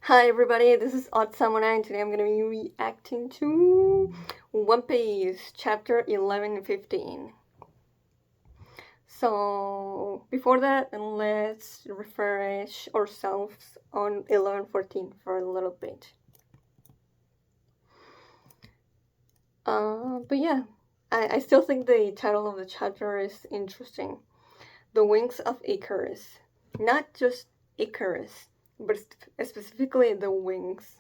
Hi everybody, this is Odd Samurai and today I'm gonna be reacting to One Piece chapter 11 and 15. So before that, let's refresh ourselves on 11-14 for a little bit. But yeah, I still think the title of the chapter is interesting. The Wings of Icarus. Not just Icarus, but specifically the wings.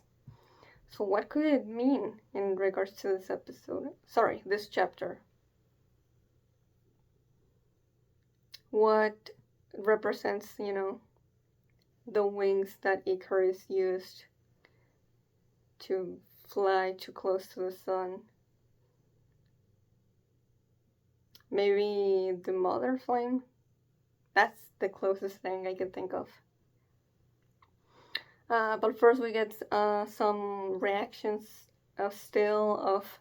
So what could it mean in regards to this episode? Sorry, this chapter. What represents, the wings that Icarus used to fly too close to the sun? Maybe the mother flame? That's the closest thing I can think of. But first we get some reactions still of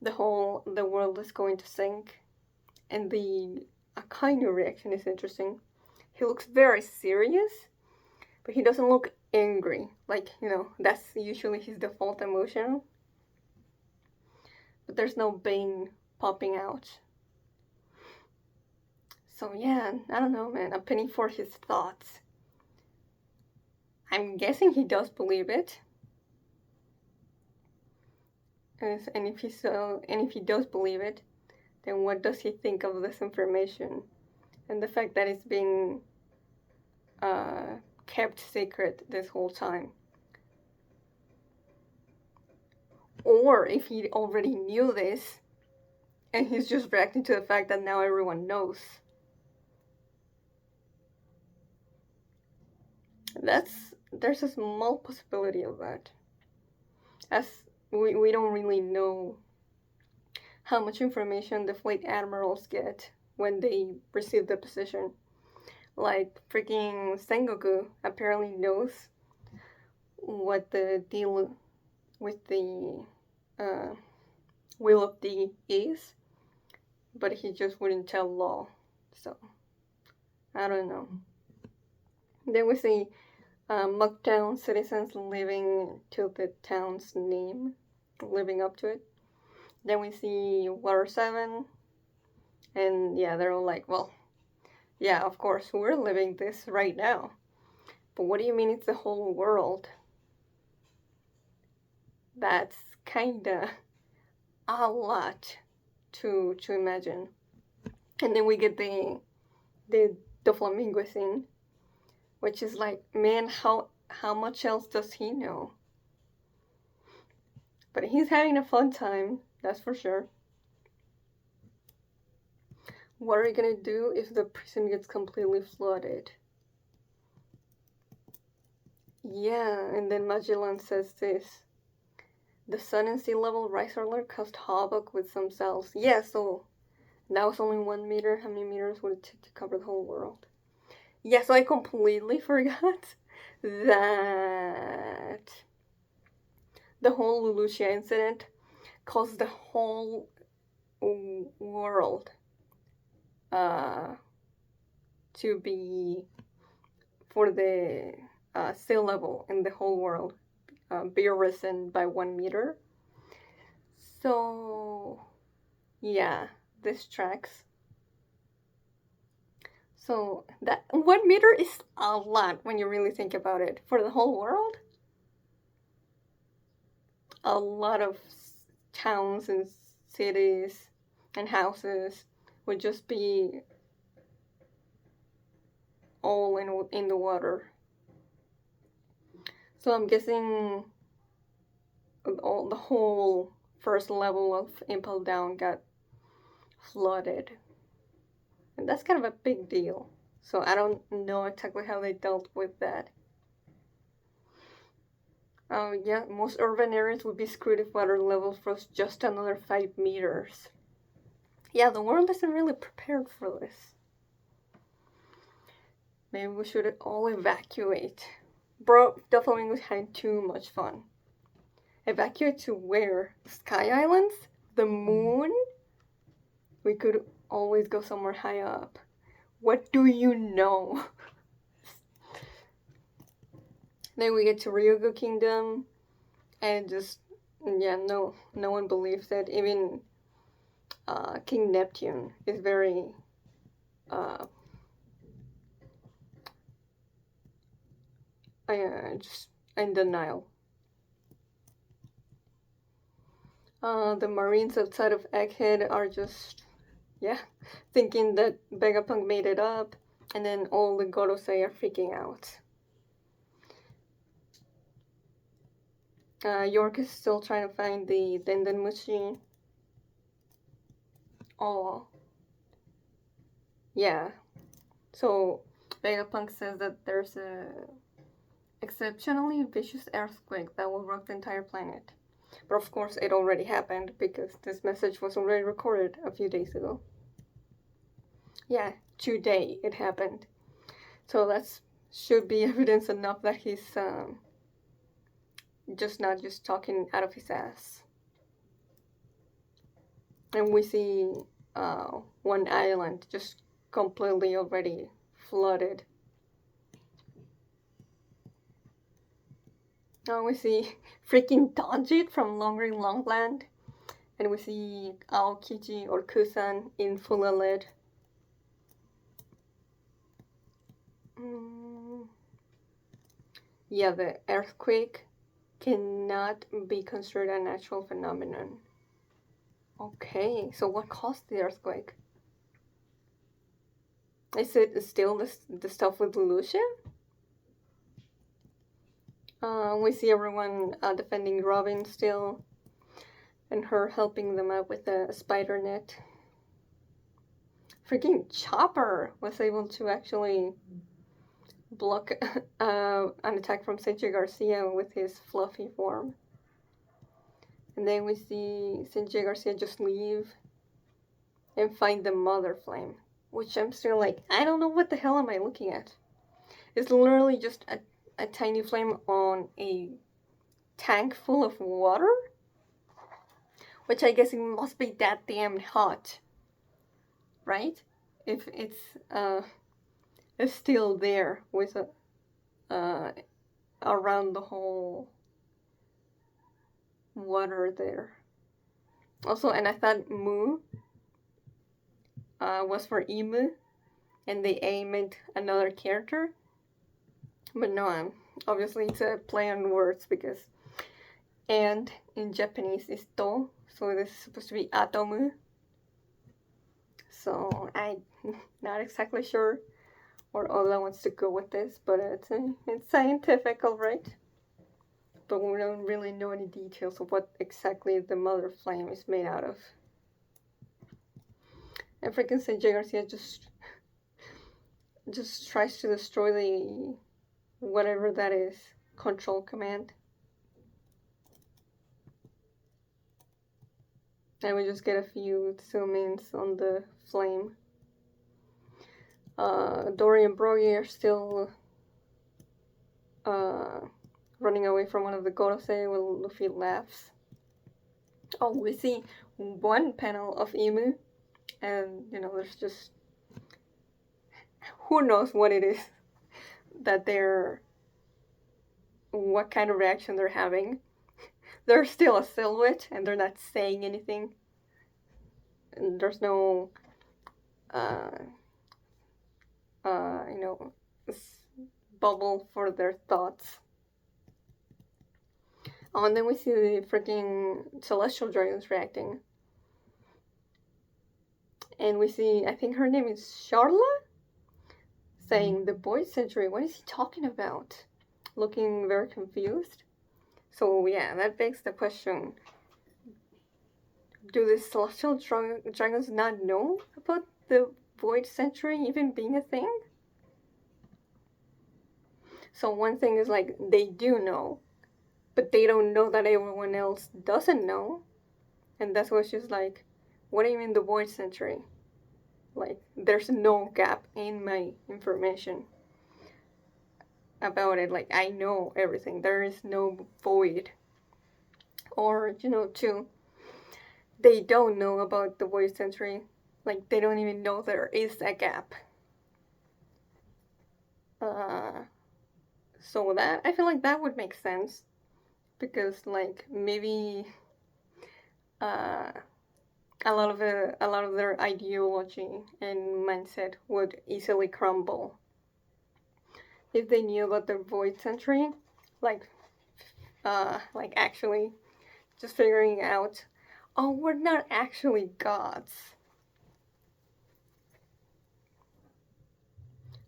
the world is going to sink, and the Akainu reaction is interesting. He looks very serious, but he doesn't look angry. Like, that's usually his default emotion. But there's no Bane popping out. So yeah, I don't know, man. A penny for his thoughts. I'm guessing he does believe it. And if he does believe it, then what does he think of this information and the fact that it's being kept secret this whole time? Or if he already knew this and he's just reacting to the fact that now everyone knows. There's a small possibility of that, as we don't really know how much information the fleet admirals get when they receive the position. Like freaking Sengoku apparently knows what the deal with the Will of D is, but he just wouldn't tell Law. So I don't know. Then we see Muktown citizens living to the town's name, living up to it. Then we see Water 7, and yeah, they're all like, well, yeah, of course, we're living this right now. But what do you mean it's the whole world? That's kinda a lot to imagine. And then we get the flamingo scene, which is like, man, how much else does he know? But he's having a fun time, that's for sure. What are you gonna do if the prison gets completely flooded? Yeah, and then Magellan says this. The sun and sea level rise alert caused havoc with some cells. Yeah, so that was only 1 meter. How many meters would it take to cover the whole world? Yeah, so I completely forgot that the whole Lulusia incident caused the whole world to be, for the sea level in the whole world, be risen by 1 meter. So yeah, this tracks. So that 1 meter is a lot when you really think about it. For the whole world, a lot of towns and cities and houses would just be all in the water. So I'm guessing the whole first level of Impel Down got flooded. And that's kind of a big deal. So I don't know exactly how they dealt with that. Yeah, most urban areas would be screwed if water levels rose just another 5 meters. Yeah, the world isn't really prepared for this. Maybe we should all evacuate. Bro, the flamingos had too much fun. Evacuate to where? Sky Islands? The moon? We could always go somewhere high up. What do you know? Then we get to Ryugu Kingdom, and just yeah, no one believes that even King Neptune is very uh, just in denial. The Marines outside of Egghead are just yeah, thinking that Vegapunk made it up, and then all the Gorosei are freaking out. York is still trying to find the Dendenmushi. Oh, yeah. So Vegapunk says that there's a exceptionally vicious earthquake that will rock the entire planet. But of course, it already happened because this message was already recorded a few days ago. Yeah, today it happened. So that should be evidence enough that he's just not just talking out of his ass. And we see one island just completely already flooded. Now we see freaking Danjit from Long Ring Longland. And we see Aokiji or Kusan in full LED. Yeah, the earthquake cannot be considered a natural phenomenon. Okay, so what caused the earthquake? Is it still the stuff with Lucia? We see everyone defending Robin still, and her helping them out with a spider net. Freaking Chopper was able to actually block an attack from Senji Garcia with his fluffy form. And then we see Senji Garcia just leave and find the Mother Flame, which I'm still like, I don't know what the hell am I looking at. It's literally just a tiny flame on a tank full of water, which I guess it must be that damn hot, right? If it's still there with around the whole water there. Also, and I thought Mu was for Imu, and the A meant another character. But no, obviously it's a play on words because and in Japanese is to, so this is supposed to be atomu. So I'm not exactly sure where Oda wants to go with this, but it's scientific, alright. But we don't really know any details of what exactly the Mother Flame is made out of. And freaking Senji Garcia just tries to destroy the whatever that is control command. And we just get a few zoom-ins on the flame. Dory and Brogy are still running away from one of the Gorosei while Luffy laughs. Oh, we see one panel of Imu, and there's just who knows what it is that what kind of reaction they're having. They're still a silhouette, and they're not saying anything. And there's no, bubble for their thoughts. Oh, and then we see the freaking celestial dragons reacting. And we see, I think her name is Charla, saying, the boy's century, what is he talking about? Looking very confused. So yeah, that begs the question, do the celestial dragons not know about the void century even being a thing? So one thing is like, they do know, but they don't know that everyone else doesn't know. And that's why she's like, what do you mean the void century? Like, there's no gap in my information about it. Like, I know everything. There is no void. Or, too, they don't know about the void century. Like, they don't even know there is a gap. So that, I feel like that would make sense, because like maybe uh, a lot of their ideology and mindset would easily crumble if they knew about the void century, like like actually just figuring out, oh, we're not actually gods.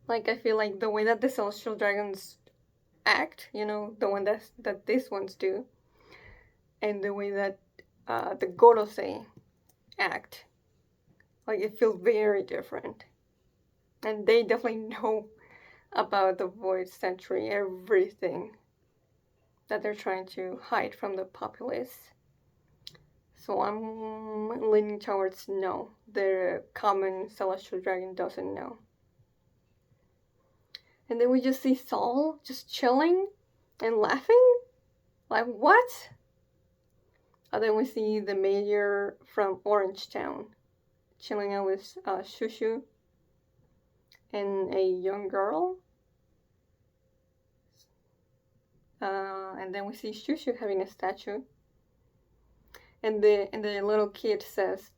Like I feel like the way that the celestial dragons act, you know, the one that these ones do, and the way that the Gorosei act, like it feels very different. And they definitely know about the Void Century, everything that they're trying to hide from the populace. So I'm leaning towards no. The common celestial dragon doesn't know. And then we just see Saul just chilling and laughing. Like, what? And then we see the mayor from Orangetown chilling out with Shushu and a young girl. And then we see Shushu having a statue. And the little kid says,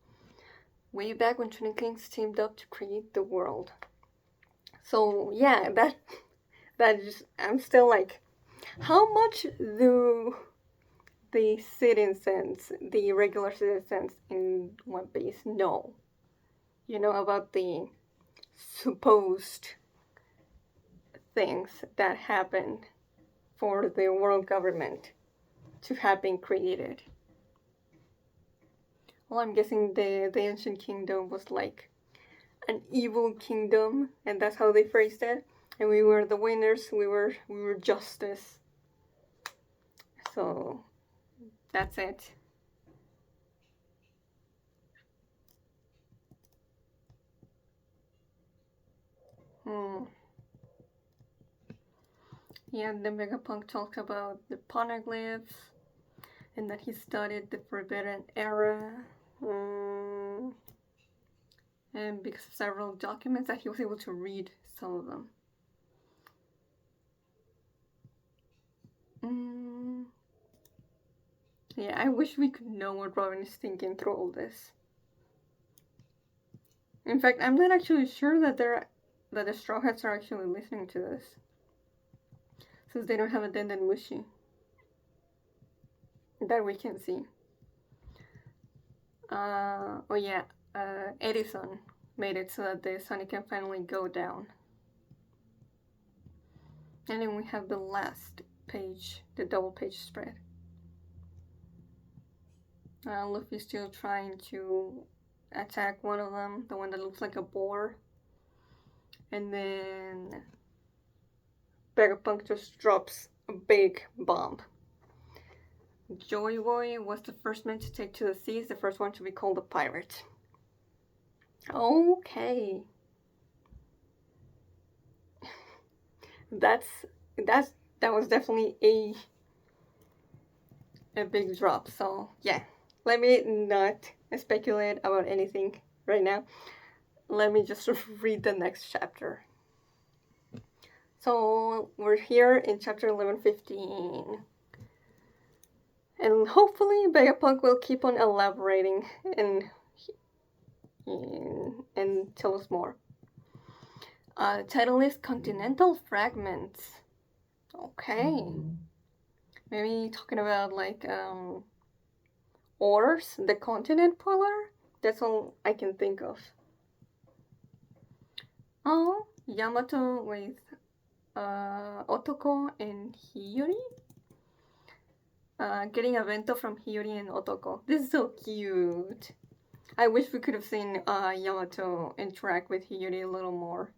way back when Trinity Kings teamed up to create the world. So yeah, that just, I'm still like, how much do the citizens, the regular citizens in One Piece know, you know, about the supposed things that happened for the world government to have been created? Well, I'm guessing the ancient kingdom was like an evil kingdom, and that's how they phrased it. And we were the winners. We were justice. So that's it. Hmm. Yeah, the Megapunk talked about the poneglyphs and that he studied the Forbidden Era. And because of several documents that he was able to read some of them. Yeah, I wish we could know what Robin is thinking through all this. In fact, I'm not actually sure that the Straw Hats are actually listening to this, since they don't have a Denden Mushi that we can see. Oh yeah, Edison made it so that the sun can finally go down. And then we have the last page, the double page spread. Luffy's still trying to attack one of them, the one that looks like a boar. And then Vegapunk just drops a big bomb. Joy Boy was the first man to take to the seas, the first one to be called a pirate. Okay. That was definitely a big drop. So yeah, let me not speculate about anything right now. Let me just read the next chapter. So we're here in chapter 11:15. And hopefully Vegapunk will keep on elaborating and tell us more. The title is Continental Fragments. Okay. Maybe talking about like ores, the continent polar? That's all I can think of. Oh, Yamato with Otoko and Hiyori? Getting a bento from Hiyori and Otoko. This is so cute. I wish we could have seen Yamato interact with Hiyori a little more.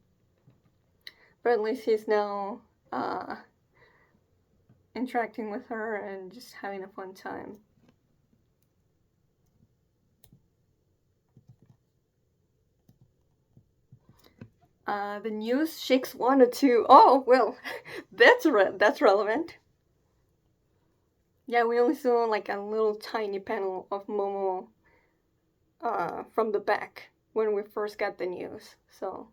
But at least he's now interacting with her and just having a fun time. The news shakes 1 or 2. Oh, well, that's relevant. Yeah, we only saw like a little tiny panel of Momo from the back when we first got the news. So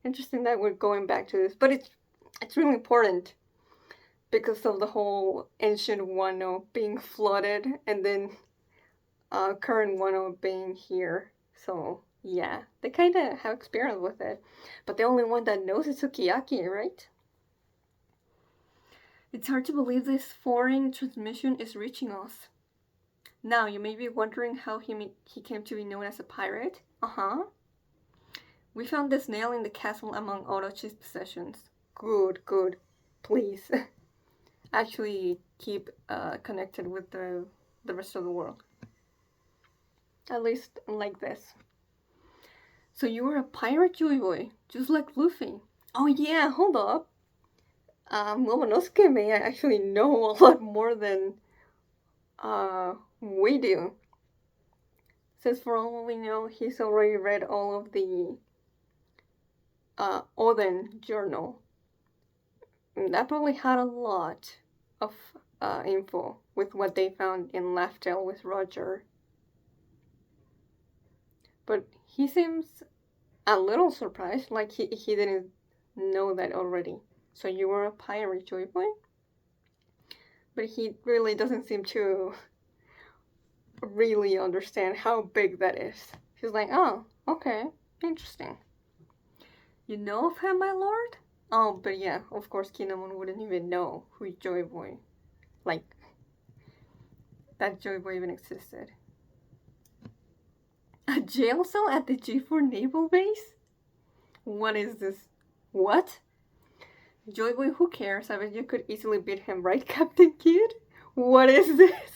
interesting that we're going back to this, but it's really important because of the whole ancient Wano being flooded and then current Wano being here. So yeah, they kind of have experience with it. But the only one that knows is Sukiyaki, right? It's hard to believe this foreign transmission is reaching us. Now, you may be wondering how he came to be known as a pirate. Uh-huh. We found this nail in the castle among Orochi's possessions. Good, good. Please. Actually keep connected with the rest of the world. At least like this. So you were a pirate, Joy Boy, just like Luffy. Oh yeah, hold up. Momonosuke may actually know a lot more than we do. Since for all we know, he's already read all of the Oden journal. And that probably had a lot of info with what they found in Laftel with Roger. But he seems a little surprised, like he didn't know that already. So you were a pirate, Joy Boy? But he really doesn't seem to really understand how big that is. He's like, oh, okay, interesting. You know of him, my lord? Oh, but yeah, of course Kinemon wouldn't even know who Joy Boy, like, that Joy Boy even existed. A jail cell at the G4 naval base? What is this? What? Joy Boy, who cares? I bet you could easily beat him, right, Captain Kid? What is this?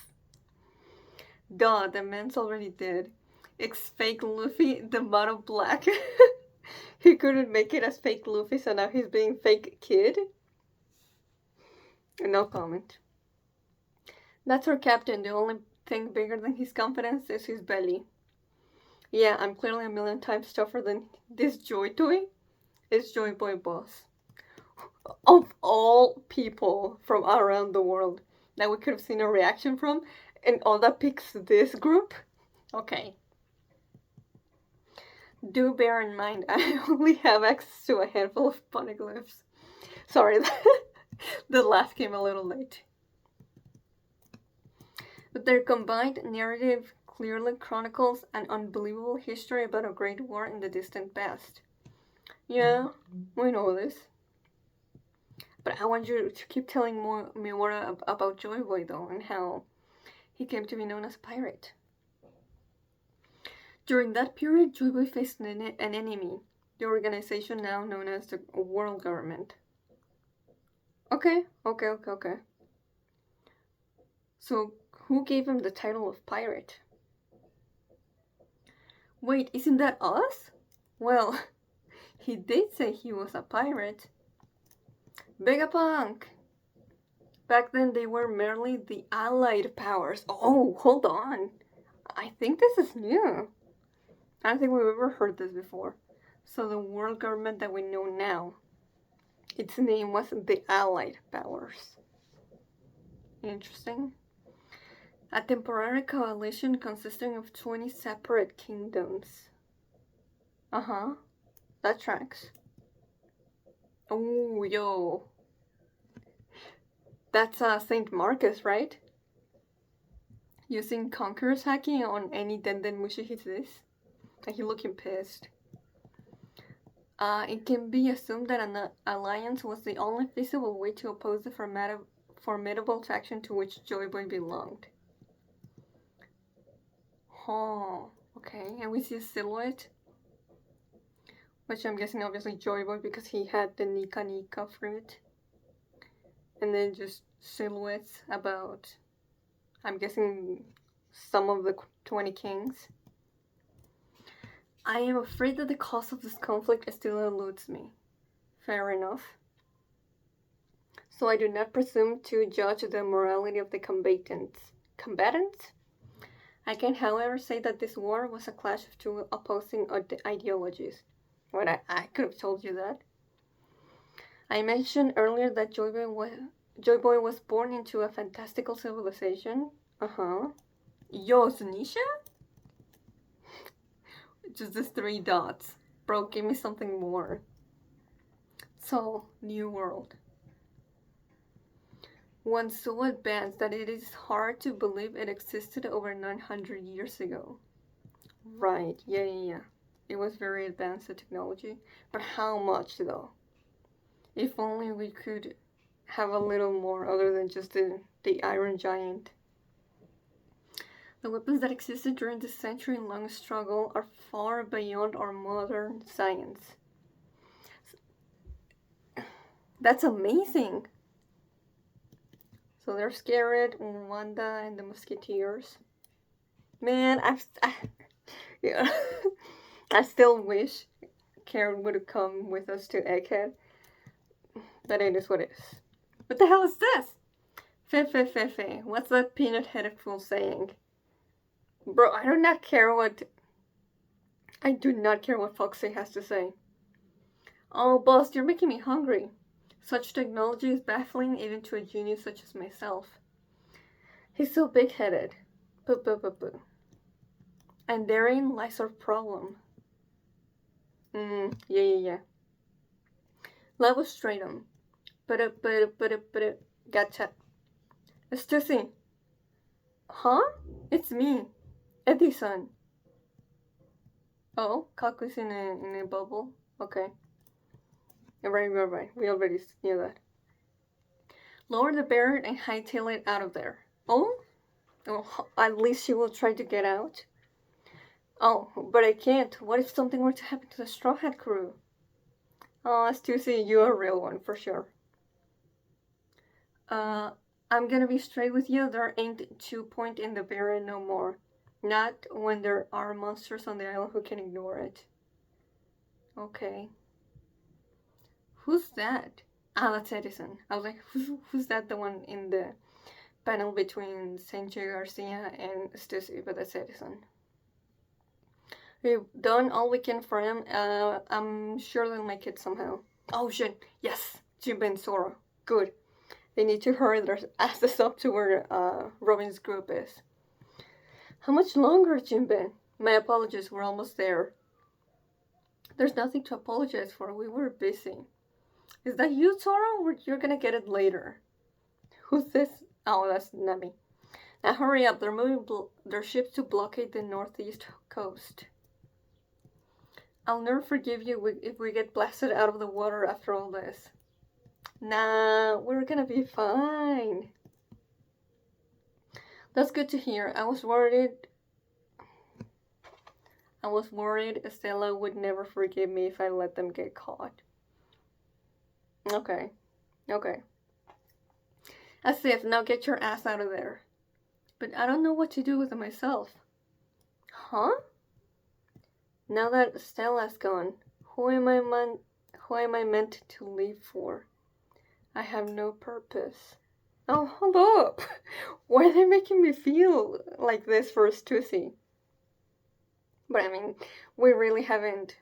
Duh, the man's already dead. It's fake Luffy, the mod of black. He couldn't make it as fake Luffy, so now he's being fake Kid? No comment. That's our captain. The only thing bigger than his confidence is his belly. Yeah, I'm clearly a million times tougher than this Joy Toy. It's Joy Boy Boss. Of all people from around the world that we could have seen a reaction from, and Oda picks this group? Okay. Do bear in mind, I only have access to a handful of poneglyphs. Sorry, the laugh came a little late. But their combined narrative clearly chronicles an unbelievable history about a great war in the distant past. Yeah, we know this. But I want you to keep telling me more about Joy Boy, though, and how he came to be known as a pirate. During that period, Joy Boy faced an enemy, the organization now known as the World Government. Okay. So, who gave him the title of pirate? Wait, isn't that us? Well, he did say he was a pirate. Vegapunk! Back then they were merely the allied powers. Oh, hold on. I think this is new. I don't think we've ever heard this before. So the world government that we know now, its name was the Allied Powers. Interesting. A temporary coalition consisting of 20 separate kingdoms. Uh-huh. That tracks. Oh, yo. That's St. Marcus, right? Using Conqueror's hacking on any Denden Mushi hits this. And he looking pissed. It can be assumed that an alliance was the only feasible way to oppose the formidable faction to which Joy Boy belonged. Oh, okay. And we see a silhouette. Which I'm guessing obviously Joy Boy because he had the Nika Nika fruit. And then just silhouettes about, I'm guessing, some of the 20 kings. I am afraid that the cause of this conflict still eludes me. Fair enough. So I do not presume to judge the morality of the combatants. Combatants? I can, however, say that this war was a clash of two opposing ideologies. What, I could have told you that. I mentioned earlier that Joy Boy was born into a fantastical civilization. Uh-huh. Yo, Zunisha? Just these 3 dots. Bro, give me something more. So, New World. One so advanced that it is hard to believe it existed over 900 years ago. Right, yeah. It was very advanced, the technology. But how much, though? If only we could have a little more other than just the Iron Giant. The weapons that existed during the century-long struggle are far beyond our modern science. That's amazing! So they're scared, Wanda and the Musketeers. Man, yeah. I still wish Karen would have come with us to Egghead. But it is what it is. What the hell is this? Fe. What's that peanut-headed fool saying? Bro, I do not care what Foxy has to say. Oh, boss, you're making me hungry. Such technology is baffling even to a genius such as myself. He's so big-headed. Boo. And therein lies our problem. Yeah. Level straight on. Gotcha. Stussy. Huh? It's me. Edison. Oh, Kaku's in a bubble. Okay. Right. We already knew that. Lower the barrier and hightail it out of there. Oh, at least she will try to get out. Oh, but I can't. What if something were to happen to the Straw Hat crew? Oh, Stussy, you're a real one, for sure. I'm gonna be straight with you. There ain't 2 point in the barrier no more. Not when there are monsters on the island who can ignore it. Okay. Who's that? Ah, that's Edison. I was like, who's that? The one in the panel between Sanjay Garcia and Stussy, but that's Edison. We've done all we can for him. I'm sure they'll make it somehow. Oh shit! Yes, Jinbe and Sora. Good. They need to hurry their asses up to where Robin's group is. How much longer, Jinbe? My apologies, we're almost there. There's nothing to apologize for. We were busy. Is that you, Sora? You're gonna get it later. Who's this? Oh, that's Nami. Now hurry up. They're moving their ships to blockade the northeast coast. I'll never forgive you if we get blasted out of the water after all this. Nah, we're gonna be fine. That's good to hear. I was worried Estella would never forgive me if I let them get caught. Okay. As if, now get your ass out of there. But I don't know what to do with it myself. Huh? Now that Stella's gone, who am I meant to live for? I have no purpose. Oh, hold up! Why are they making me feel like this for Stussy? But I mean, we really haven't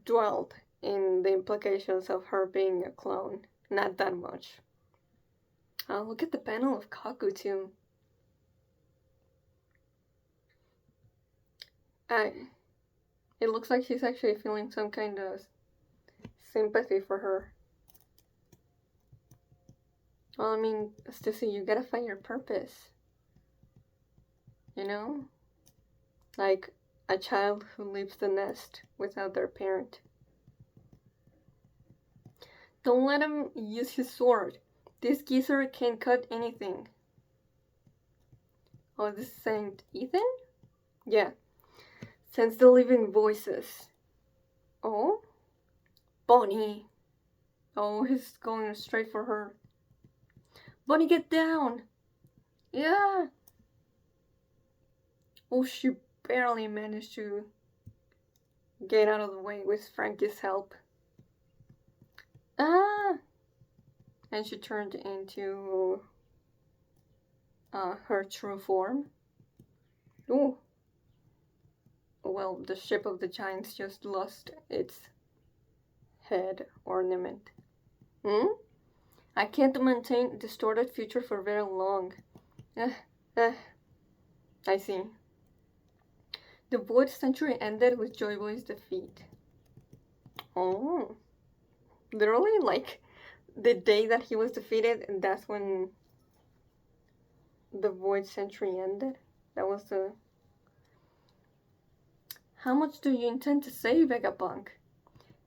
dwelled in the implications of her being a clone. Not that much. Look at the panel of Kaku too. It looks like she's actually feeling some kind of sympathy for her. Well, I mean, Stussy, you gotta find your purpose. You know? Like a child who leaves the nest without their parent. Don't let him use his sword. This geezer can cut anything. Oh, this is Saint Ethan? Yeah. Sense the living voices. Oh? Bonnie. Oh, he's going straight for her. Bonnie, get down! Yeah! Oh, she barely managed to get out of the way with Frankie's help. Ah! And she turned into her true form. Ooh. Well, the ship of the giants just lost its head ornament. I can't maintain distorted future for very long. I see. The Void Century ended with Joy Boy's defeat. Oh. Literally, like, the day that he was defeated, and that's when the Void Century ended. That was the... How much do you intend to save, Vegapunk?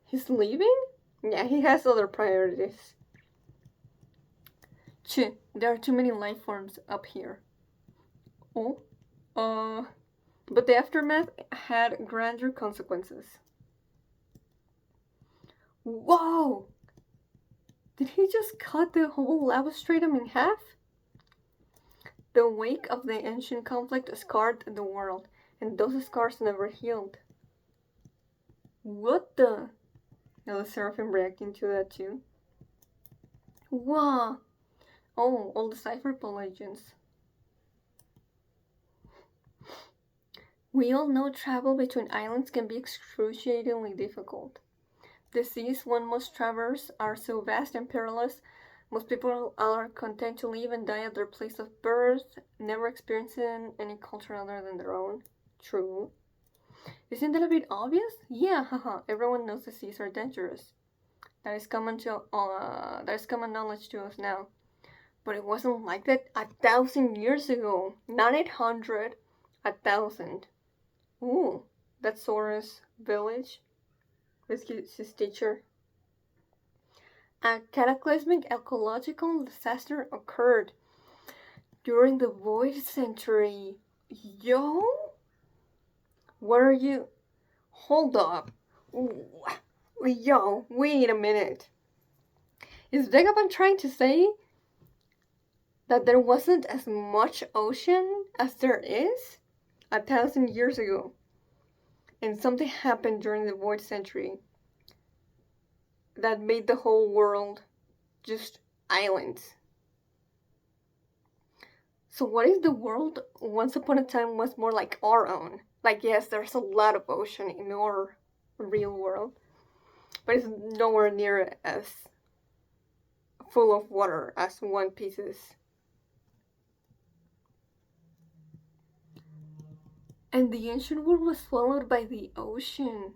He's leaving? Yeah, he has other priorities. Chh, there are too many life forms up here. Oh? But the aftermath had grander consequences. Whoa! Did he just cut the whole lava stratum in half? The wake of the ancient conflict scarred the world, and those scars never healed. What the? Now the Seraphim reacting to that too. Wow! Oh, all the Cypherpole legends. We all know travel between islands can be excruciatingly difficult. The seas one must traverse are so vast and perilous, most people are content to live and die at their place of birth, never experiencing any culture other than their own. True. Isn't that a bit obvious? Yeah, haha, everyone knows the seas are dangerous. That is common knowledge to us now. But it wasn't like that 1,000 years ago. Not 800, 1,000. Ooh, that's Sora's village. This is his teacher. A cataclysmic ecological disaster occurred during the Void Century. Yo? What are you... Hold up. Yo, wait a minute. Is Vegapunk trying to say that there wasn't as much ocean as there is 1,000 years ago? And something happened during the Void Century that made the whole world just islands. So what if the world once upon a time was more like our own? Like, yes, there's a lot of ocean in our real world, but it's nowhere near as full of water as One Piece is. And the ancient world was swallowed by the ocean.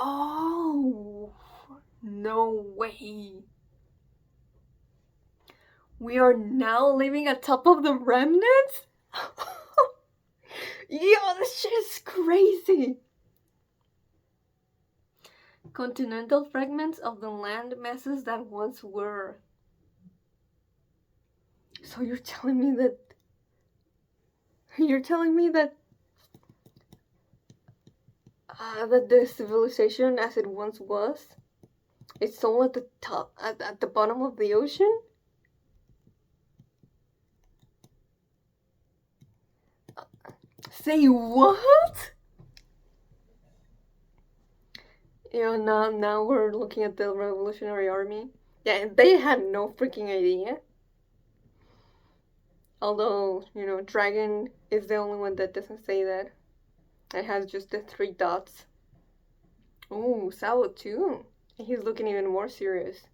Oh, no way. We are now living atop of the remnants? Yo, this shit is crazy. Continental fragments of the land masses that once were. So you're telling me that that the civilization as it once was, it's all at the top, at the bottom of the ocean? Say what? You know, now we're looking at the Revolutionary Army. Yeah, and they had no freaking idea. Although, Dragon is the only one that doesn't say that. It has just the 3 dots. Ooh, Sao too. And he's looking even more serious.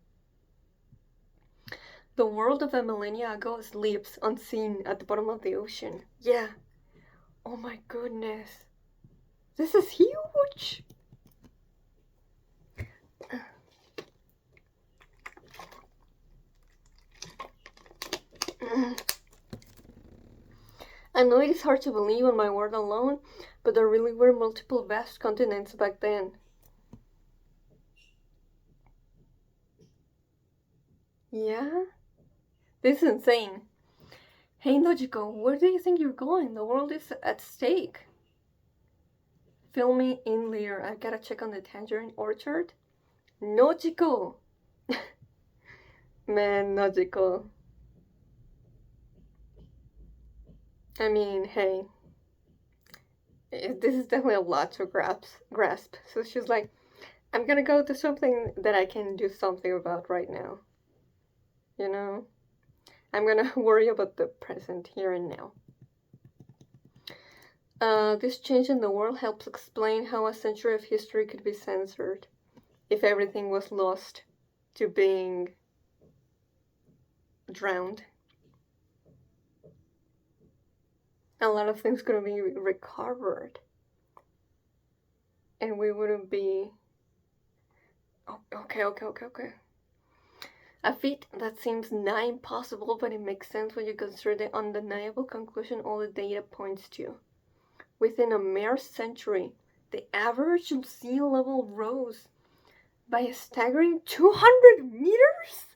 The world of a millennia ago sleeps unseen at the bottom of the ocean. Yeah. Oh my goodness. This is huge. I know it is hard to believe on my word alone, but there really were multiple vast continents back then. Yeah? This is insane. Hey Nojiko, where do you think you're going? The world is at stake. Fill me in later. I gotta check on the tangerine orchard. Nojiko! Man, Nojiko. I mean, hey. This is definitely a lot to grasp. So she's like, I'm gonna go to something that I can do something about right now. You know? I'm gonna worry about the present, here and now. This change in the world helps explain how a century of history could be censored if everything was lost to being drowned. A lot of things could be recovered, and we wouldn't be Oh, okay. A feat that seems nigh impossible, but it makes sense when you consider the undeniable conclusion all the data points to. Within a mere century, the average sea level rose by a staggering 200 meters?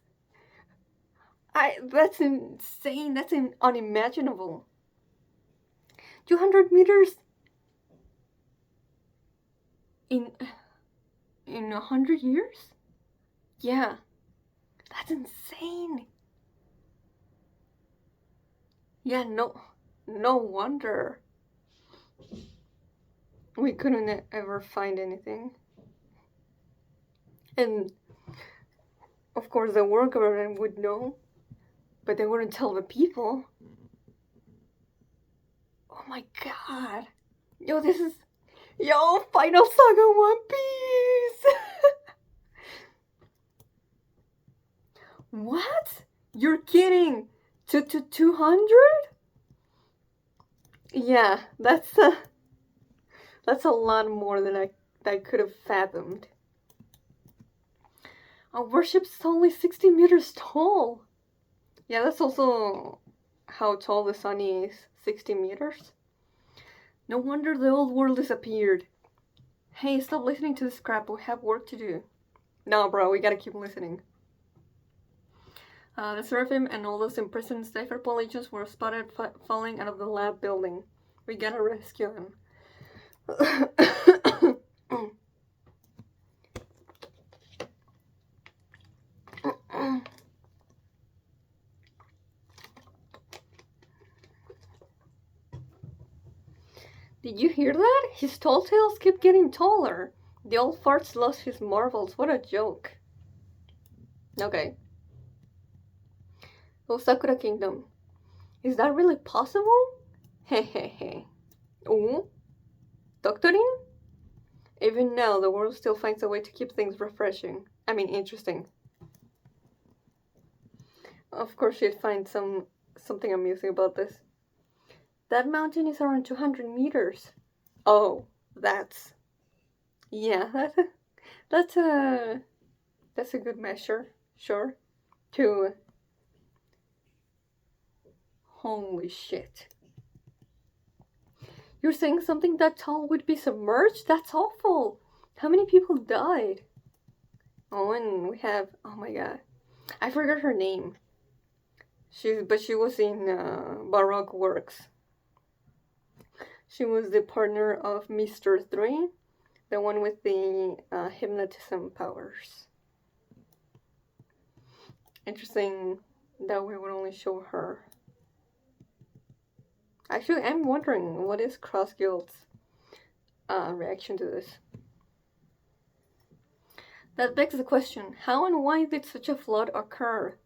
That's insane. That's unimaginable. 200 meters in 100 years? Yeah, that's insane. Yeah, no wonder we couldn't ever find anything. And of course, the world government would know, but they wouldn't tell the people. Oh my god. Yo, Final Saga One Piece! What? You're kidding? 200? Yeah, that's a lot more than I could have fathomed. Our warship's only 60 meters tall. Yeah, that's also how tall the sun is. 60 meters? No wonder the old world disappeared. Hey, stop listening to this crap. We have work to do. No, bro, we gotta keep listening. The Seraphim and all those imprisoned Cypherpole agents were spotted falling out of the lab building. We gotta rescue them. Did you hear that? His tall tales keep getting taller. The old fart's lost his marvels. What a joke. Okay. Osakura Kingdom. Is that really possible? Hehehe. Ooh? Doctoring? Even now, the world still finds a way to keep things refreshing. I mean, interesting. Of course, she'd find something amusing about this. That mountain is around 200 meters. Oh, yeah, that's a good measure, sure. To holy shit. You're saying something that tall would be submerged? That's awful. How many people died? Oh, and we have, oh my god, I forgot her name. But she was in Baroque Works. She was the partner of Mr. 3, the one with the hypnotism powers. Interesting that we would only show her. Actually, I'm wondering, what is Cross Guild's reaction to this? That begs the question, how and why did such a flood occur?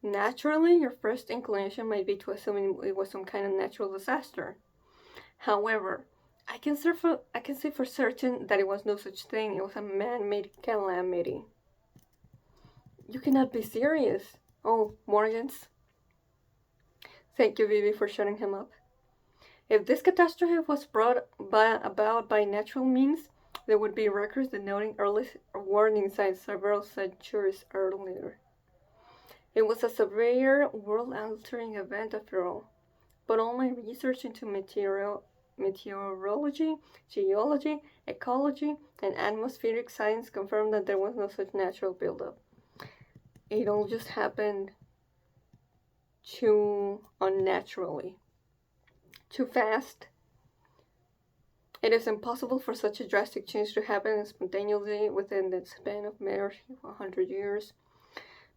Naturally, your first inclination might be to assume it was some kind of natural disaster. However, I can say for certain that it was no such thing. It was a man-made calamity. You cannot be serious. Oh, Morgans. Thank you, Vivi, for shutting him up. If this catastrophe was brought about by natural means, there would be records denoting early warning signs several centuries earlier. It was a severe, world-altering event after all. But all my research into meteorology, geology, ecology, and atmospheric science confirmed that there was no such natural buildup. It all just happened too unnaturally. Too fast. It is impossible for such a drastic change to happen spontaneously within the span of mere 100 years,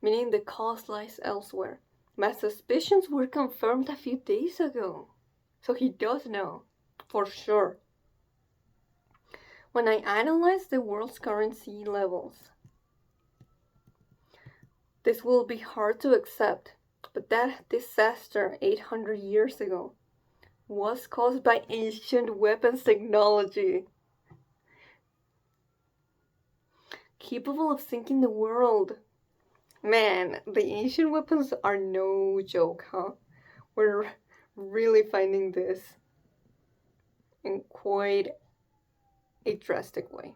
meaning the cause lies elsewhere. My suspicions were confirmed a few days ago. So he does know, for sure. When I analyze the world's current sea levels, this will be hard to accept, but that disaster 800 years ago was caused by ancient weapons technology, capable of sinking the world. Man, the ancient weapons are no joke, huh? We're really finding this in quite a drastic way.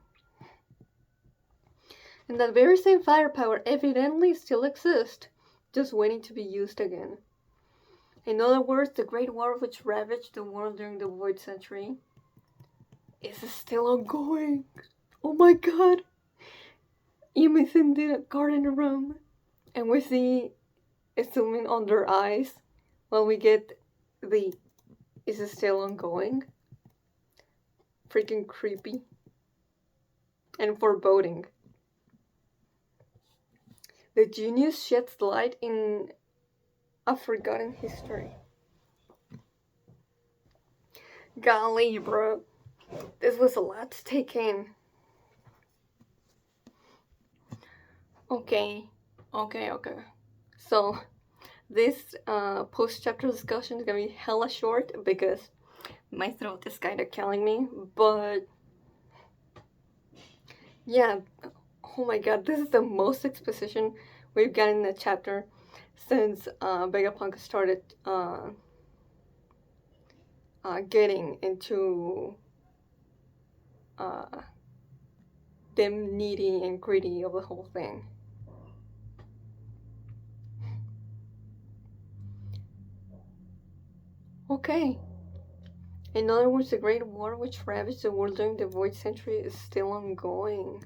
And that very same firepower evidently still exists, just waiting to be used again. In other words, the Great War which ravaged the world during the Void Century is still ongoing. Oh my god! Yumi's in the garden room, and we see it zooming on their eyes while we get the "is it still ongoing?" Freaking creepy and foreboding. The genius sheds light in a forgotten history. Golly, bro. This was a lot to take in. Okay. So, this post-chapter discussion is gonna be hella short because my throat is kinda killing me, but yeah, oh my god, this is the most exposition we've gotten in a chapter since Vegapunk started getting into them needy and greedy of the whole thing. Okay. In other words, the Great War which ravaged the world during the Void Century is still ongoing.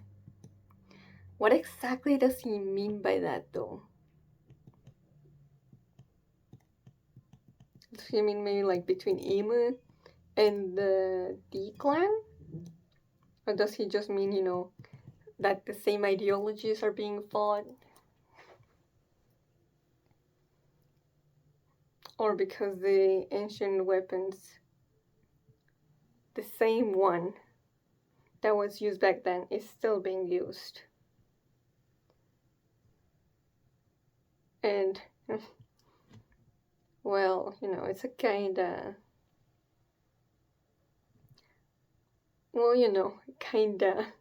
What exactly does he mean by that, though? Does he mean maybe like between Imu and the D clan? Or does he just mean, you know, that the same ideologies are being fought? Or because the ancient weapons, the same one that was used back then, is still being used? And, well, you know, it's a kinda, well, you know, kinda,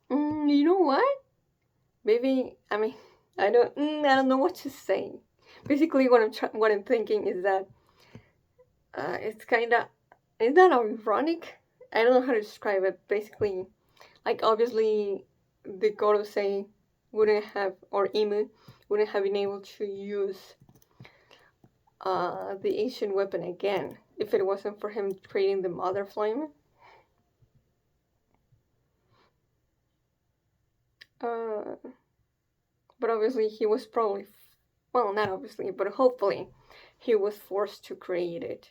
you know what? Maybe, I mean, I don't know what to say. Basically, what I'm thinking is that it's kinda, is that ironic? I don't know how to describe it. Basically, like obviously, the Gorosei wouldn't have, or Imu wouldn't have been able to use the ancient weapon again if it wasn't for him creating the Mother Flame. But obviously he was probably, well, not obviously, but hopefully he was forced to create it.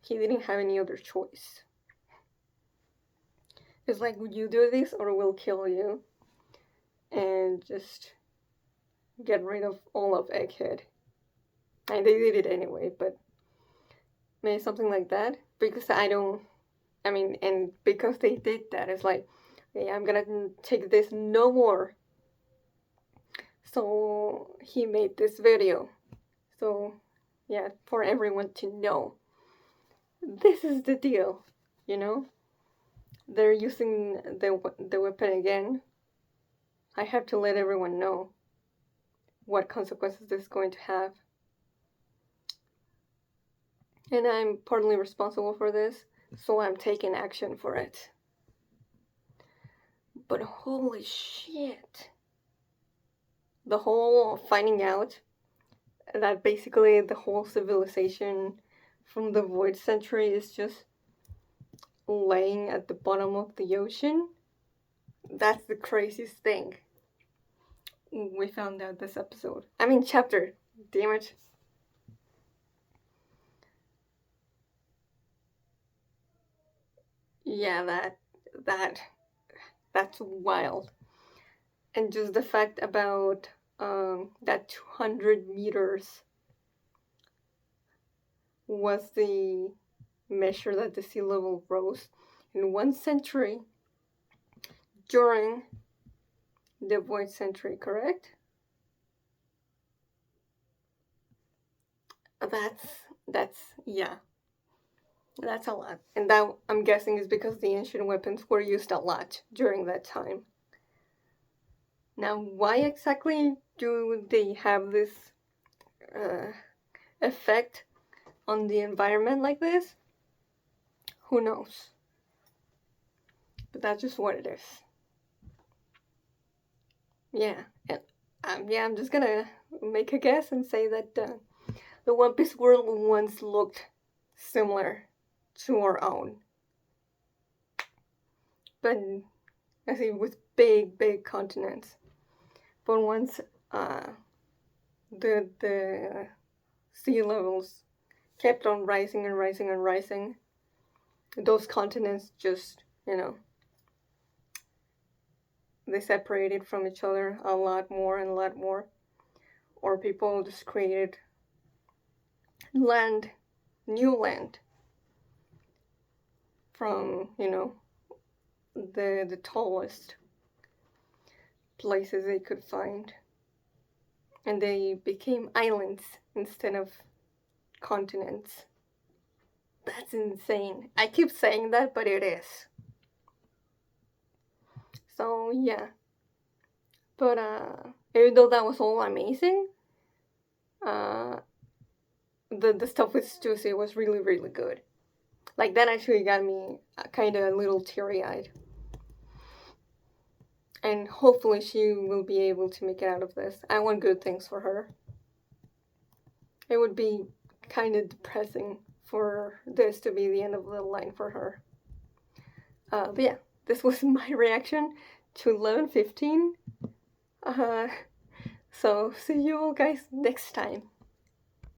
He didn't have any other choice. It's like, would you do this or we'll kill you? And just get rid of all of Egghead. And they did it anyway, but maybe something like that. Because and because they did that, it's like, okay, I'm gonna take this no more. So he made this video. So, yeah, for everyone to know. This is the deal, you know? They're using the weapon again. I have to let everyone know what consequences this is going to have. And I'm partly responsible for this, so I'm taking action for it. But holy shit. The whole finding out that basically the whole civilization from the Void Century is just laying at the bottom of the ocean. That's the craziest thing we found out this episode. Chapter. Damn it. Yeah, that's wild. And just the fact about that 200 meters was the measure that the sea level rose in 1 century during the Void Century, correct? Yeah. That's a lot. And that, I'm guessing, is because the ancient weapons were used a lot during that time. Now, why exactly do they have this effect on the environment like this, who knows? But that's just what it is. Yeah, and I'm just gonna make a guess and say that the One Piece world once looked similar to our own, but I see with big continents. But once the sea levels kept on rising and rising and rising, those continents just, they separated from each other a lot more and a lot more. Or people just created land, new land, from, the tallest places they could find. And they became islands instead of continents. That's insane. I keep saying that, but it is. So yeah. But even though that was all amazing, the stuff with Stussy was really, really good. Like, that actually got me kind of a little teary-eyed. And hopefully she will be able to make it out of this. I want good things for her. It would be kind of depressing for this to be the end of the line for her. But yeah, this was my reaction to 11:15. So see you all guys next time.